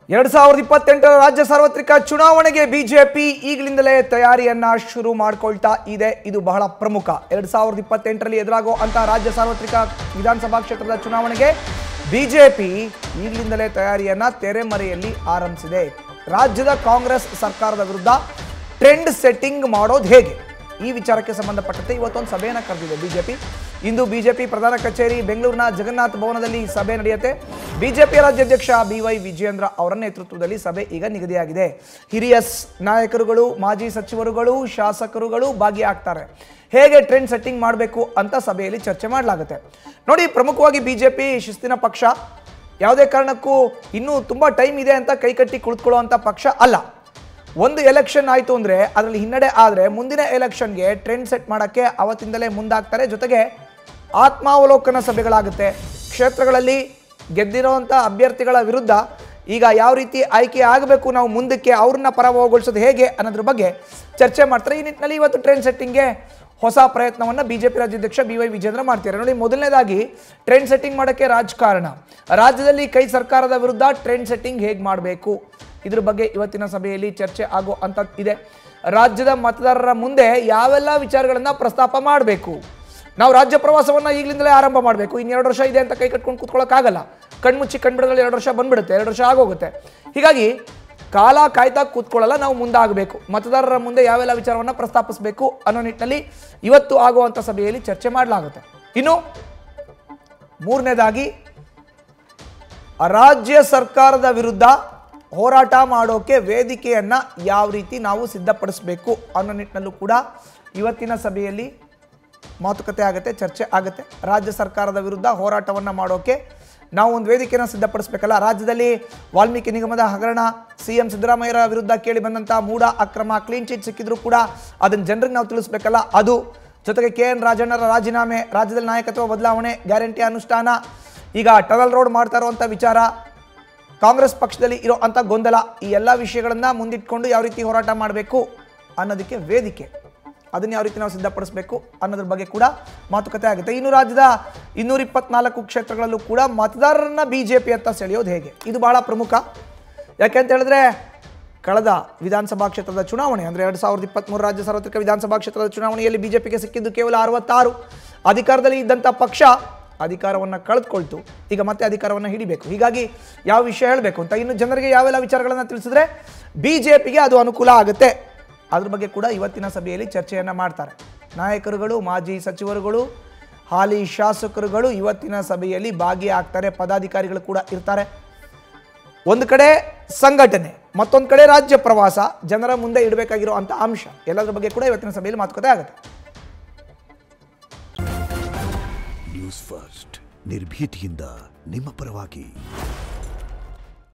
2028 ರಾಜ್ಯ ಸಾರ್ವತ್ರಿಕ ಚುನಾವಣೆಗೆ ಬಿಜೆಪಿ ಈಗಲಿಂದಲೇ ತಯಾರಿಯನ್ನ ಶುರು ಮಾಡಿಕೊಳ್ತಾ ಇದೆ. ಇದು ಬಹಳ ಪ್ರಮುಖ. 2028ರಲ್ಲಿ ಎದುರಾಗೋ ಅಂತ ರಾಜ್ಯ ಸಾರ್ವತ್ರಿಕ ವಿಧಾನಸಭಾ ಕ್ಷೇತ್ರದ ಚುನಾವಣೆಗೆ ಬಿಜೆಪಿ ಈಗಲಿಂದಲೇ ತಯಾರಿಯನ್ನ ತೆರೆಮರೆಯಲ್ಲಿ ಆರಂಭಿಸಿದೆ. ರಾಜ್ಯದ ಕಾಂಗ್ರೆಸ್ ಸರ್ಕಾರದ ವಿರುದ್ಧ ಟ್ರೆಂಡ್ ಸೆಟ್ಟಿಂಗ್ ಮಾಡೋದು ಹೇಗೆ, ಈ ವಿಚಾರಕ್ಕೆ ಸಂಬಂಧಪಟ್ಟಂತೆ ಇವತ್ತೊಂದು ಸಭೆಯನ್ನು ಕರೆದಿದೆ ಬಿಜೆಪಿ. ಇಂದು ಬಿಜೆಪಿ ಪ್ರಧಾನ ಕಚೇರಿ ಬೆಂಗಳೂರಿನ ಜಗನ್ನಾಥ ಭವನದಲ್ಲಿ ಸಭೆ ನಡೆಯುತ್ತೆ. ಬಿಜೆಪಿಯ ರಾಜ್ಯಾಧ್ಯಕ್ಷ BY ವಿಜಯೇಂದ್ರ ಅವರ ನೇತೃತ್ವದಲ್ಲಿ ಸಭೆ ಈಗ ನಿಗದಿಯಾಗಿದೆ. ಹಿರಿಯ ನಾಯಕರುಗಳು, ಮಾಜಿ ಸಚಿವರುಗಳು, ಶಾಸಕರುಗಳು ಭಾಗಿಯಾಗ್ತಾರೆ. ಹೇಗೆ ಟ್ರೆಂಡ್ ಸೆಟ್ಟಿಂಗ್ ಮಾಡಬೇಕು ಅಂತ ಸಭೆಯಲ್ಲಿ ಚರ್ಚೆ ಮಾಡಲಾಗುತ್ತೆ. ನೋಡಿ, ಪ್ರಮುಖವಾಗಿ ಬಿಜೆಪಿ ಶಿಸ್ತಿನ ಪಕ್ಷ, ಯಾವುದೇ ಕಾರಣಕ್ಕೂ ಇನ್ನೂ ತುಂಬ ಟೈಮ್ ಇದೆ ಅಂತ ಕೈಕಟ್ಟಿ ಕುಳಿತುಕೊಳ್ಳುವಂಥ ಪಕ್ಷ ಅಲ್ಲ. ಒಂದು ಎಲೆಕ್ಷನ್ ಆಯಿತು ಅಂದರೆ ಅದರಲ್ಲಿ ಹಿನ್ನಡೆ ಆದರೆ ಮುಂದಿನ ಎಲೆಕ್ಷನ್ಗೆ ಟ್ರೆಂಡ್ ಸೆಟ್ ಮಾಡೋಕ್ಕೆ ಅವತ್ತಿಂದಲೇ ಮುಂದಾಗ್ತಾರೆ. ಜೊತೆಗೆ ಆತ್ಮಾವಲೋಕನ ಸಭೆಗಳಾಗುತ್ತೆ. ಕ್ಷೇತ್ರಗಳಲ್ಲಿ ಗೆದ್ದಿರುವಂಥ ಅಭ್ಯರ್ಥಿಗಳ ವಿರುದ್ಧ ಈಗ ಯಾವ ರೀತಿ ಆಯ್ಕೆ ಆಗಬೇಕು, ನಾವು ಮುಂದಕ್ಕೆ ಅವ್ರನ್ನ ಪರಾಭವಗೊಳಿಸೋದು ಹೇಗೆ ಅನ್ನೋದ್ರ ಬಗ್ಗೆ ಚರ್ಚೆ ಮಾಡ್ತಾರೆ. ಈ ನಿಟ್ಟಿನಲ್ಲಿ ಇವತ್ತು ಟ್ರೆಂಡ್ ಸೆಟ್ಟಿಂಗ್ಗೆ ಹೊಸ ಪ್ರಯತ್ನವನ್ನು ಬಿಜೆಪಿ ರಾಜ್ಯಾಧ್ಯಕ್ಷ BY ವಿಜಯೇಂದ್ರ ಮಾಡ್ತಾರೆ. ನೋಡಿ, ಮೊದಲನೇದಾಗಿ ಟ್ರೆಂಡ್ ಸೆಟ್ಟಿಂಗ್ ಮಾಡೋಕ್ಕೆ ರಾಜಕಾರಣ, ರಾಜ್ಯದಲ್ಲಿ ಕೈ ಸರ್ಕಾರದ ವಿರುದ್ಧ ಟ್ರೆಂಡ್ ಸೆಟ್ಟಿಂಗ್ ಹೇಗೆ ಮಾಡಬೇಕು, ಇದ್ರ ಬಗ್ಗೆ ಇವತ್ತಿನ ಸಭೆಯಲ್ಲಿ ಚರ್ಚೆ ಆಗೋ ಅಂತ ಇದೆ. ರಾಜ್ಯದ ಮತದಾರರ ಮುಂದೆ ಯಾವೆಲ್ಲ ವಿಚಾರಗಳನ್ನು ಪ್ರಸ್ತಾಪ ಮಾಡಬೇಕು. ನಾವು ರಾಜ್ಯ ಪ್ರವಾಸವನ್ನು ಈಗಲಿಂದಲೇ ಆರಂಭ ಮಾಡಬೇಕು. ಇನ್ನು 2 ವರ್ಷ ಇದೆ ಅಂತ ಕೈ ಕಟ್ಕೊಂಡು ಕೂತ್ಕೊಳ್ಳೋಕ್ಕಾಗಲ್ಲ. ಕಣ್ಮುಚ್ಚಿ ಕಣ್ಬಿಡೋದ್ರಲ್ಲಿ 2 ವರ್ಷ ಬಂದ್ಬಿಡುತ್ತೆ, 2 ವರ್ಷ ಆಗೋಗುತ್ತೆ. ಹೀಗಾಗಿ ಕಾಲ ಕಾಯ್ತಾ ಕೂತ್ಕೊಳ್ಳಲ್ಲ, ನಾವು ಮುಂದಾಗಬೇಕು. ಮತದಾರರ ಮುಂದೆ ಯಾವೆಲ್ಲ ವಿಚಾರವನ್ನು ಪ್ರಸ್ತಾಪಿಸಬೇಕು ಅನ್ನೋ ನಿಟ್ಟಿನಲ್ಲಿ ಇವತ್ತು ಆಗುವಂಥ ಸಭೆಯಲ್ಲಿ ಚರ್ಚೆ ಮಾಡಲಾಗುತ್ತೆ. ಇನ್ನು ಮೂರನೇದಾಗಿ ರಾಜ್ಯ ಸರ್ಕಾರದ ವಿರುದ್ಧ ಹೋರಾಟ ಮಾಡೋಕೆ ವೇದಿಕೆಯನ್ನು ಯಾವ ರೀತಿ ನಾವು ಸಿದ್ಧಪಡಿಸಬೇಕು ಅನ್ನೋ ನಿಟ್ಟಿನಲ್ಲೂ ಕೂಡ ಇವತ್ತಿನ ಸಭೆಯಲ್ಲಿ ಮಾತುಕತೆ ಆಗುತ್ತೆ, ಚರ್ಚೆ ಆಗುತ್ತೆ. ರಾಜ್ಯ ಸರ್ಕಾರದ ವಿರುದ್ಧ ಹೋರಾಟವನ್ನು ಮಾಡೋಕೆ ನಾವು ಒಂದು ವೇದಿಕೆಯನ್ನು ಸಿದ್ಧಪಡಿಸಬೇಕಲ್ಲ. ರಾಜ್ಯದಲ್ಲಿ ವಾಲ್ಮೀಕಿ ನಿಗಮದ ಹಗರಣ, CM ಸಿದ್ದರಾಮಯ್ಯರ ವಿರುದ್ಧ ಕೇಳಿ ಬಂದಂಥ ಮೂಢ ಅಕ್ರಮ, ಕ್ಲೀನ್ ಚಿಟ್ ಸಿಕ್ಕಿದ್ರು ಕೂಡ ಅದನ್ನು ಜನರಿಗೆ ನಾವು ತಿಳಿಸ್ಬೇಕಲ್ಲ, ಅದು. ಜೊತೆಗೆ KN ರಾಜಣ್ಣರ ರಾಜೀನಾಮೆ, ರಾಜ್ಯದಲ್ಲಿ ನಾಯಕತ್ವ ಬದಲಾವಣೆ, ಗ್ಯಾರಂಟಿ ಅನುಷ್ಠಾನ, ಈಗ ಟನಲ್ ರೋಡ್ ಮಾಡ್ತಾ ಇರುವಂಥ ವಿಚಾರ, ಕಾಂಗ್ರೆಸ್ ಪಕ್ಷದಲ್ಲಿ ಇರೋ ಅಂಥ ಗೊಂದಲ, ಈ ಎಲ್ಲ ವಿಷಯಗಳನ್ನು ಮುಂದಿಟ್ಕೊಂಡು ಯಾವ ರೀತಿ ಹೋರಾಟ ಮಾಡಬೇಕು ಅನ್ನೋದಕ್ಕೆ ವೇದಿಕೆ, ಅದನ್ನು ಯಾವ ರೀತಿ ನಾವು ಸಿದ್ಧಪಡಿಸಬೇಕು ಅನ್ನೋದ್ರ ಬಗ್ಗೆ ಕೂಡ ಮಾತುಕತೆ ಆಗುತ್ತೆ. ಇನ್ನು ರಾಜ್ಯದ 224 ಕ್ಷೇತ್ರಗಳಲ್ಲೂ ಕೂಡ ಮತದಾರರನ್ನ ಬಿಜೆಪಿ ಅಂತ ಸೆಳೆಯೋದು ಹೇಗೆ, ಇದು ಬಹಳ ಪ್ರಮುಖ. ಯಾಕೆಂತ ಹೇಳಿದ್ರೆ ಕಳೆದ ವಿಧಾನಸಭಾ ಕ್ಷೇತ್ರದ ಚುನಾವಣೆ ಅಂದರೆ 2023 ರಾಜ್ಯ ಸಾರ್ವತ್ರಿಕ ವಿಧಾನಸಭಾ ಕ್ಷೇತ್ರದ ಚುನಾವಣೆಯಲ್ಲಿ ಬಿಜೆಪಿಗೆ ಸಿಕ್ಕಿದ್ದು ಕೇವಲ 66. ಅಧಿಕಾರದಲ್ಲಿ ಇದ್ದಂಥ ಪಕ್ಷ ಅಧಿಕಾರವನ್ನು ಕಳೆದುಕೊಳ್ತು, ಈಗ ಮತ್ತೆ ಅಧಿಕಾರವನ್ನು ಹಿಡಿಬೇಕು. ಹೀಗಾಗಿ ಯಾವ ವಿಷಯ ಹೇಳಬೇಕು ಅಂತ, ಇನ್ನು ಜನರಿಗೆ ಯಾವೆಲ್ಲ ವಿಚಾರಗಳನ್ನು ತಿಳಿಸಿದ್ರೆ ಬಿಜೆಪಿಗೆ ಅದು ಅನುಕೂಲ ಆಗುತ್ತೆ, ಅದ್ರ ಬಗ್ಗೆ ಕೂಡ ಇವತ್ತಿನ ಸಭೆಯಲ್ಲಿ ಚರ್ಚೆಯನ್ನು ಮಾಡ್ತಾರೆ. ನಾಯಕರುಗಳು, ಮಾಜಿ ಸಚಿವರುಗಳು, ಹಾಲಿ ಶಾಸಕರುಗಳು ಇವತ್ತಿನ ಸಭೆಯಲ್ಲಿ ಭಾಗಿಯಾಗ್ತಾರೆ. ಪದಾಧಿಕಾರಿಗಳು ಕೂಡ ಇರ್ತಾರೆ. ಒಂದು ಕಡೆ ಸಂಘಟನೆ, ಮತ್ತೊಂದು ಕಡೆ ರಾಜ್ಯ ಪ್ರವಾಸ, ಜನರ ಮುಂದೆ ಇಡಬೇಕಾಗಿರೋ ಅಂಥ ಅಂಶ, ಎಲ್ಲದರ ಬಗ್ಗೆ ಕೂಡ ಇವತ್ತಿನ ಸಭೆಯಲ್ಲಿ ಮಾತುಕತೆ ಆಗುತ್ತೆ. ನ್ಯೂಸ್ ಫಸ್ಟ್, ನಿರ್ಭೀತಿಯಿಂದ ನಿಮ್ಮ ಪರವಾಗಿ.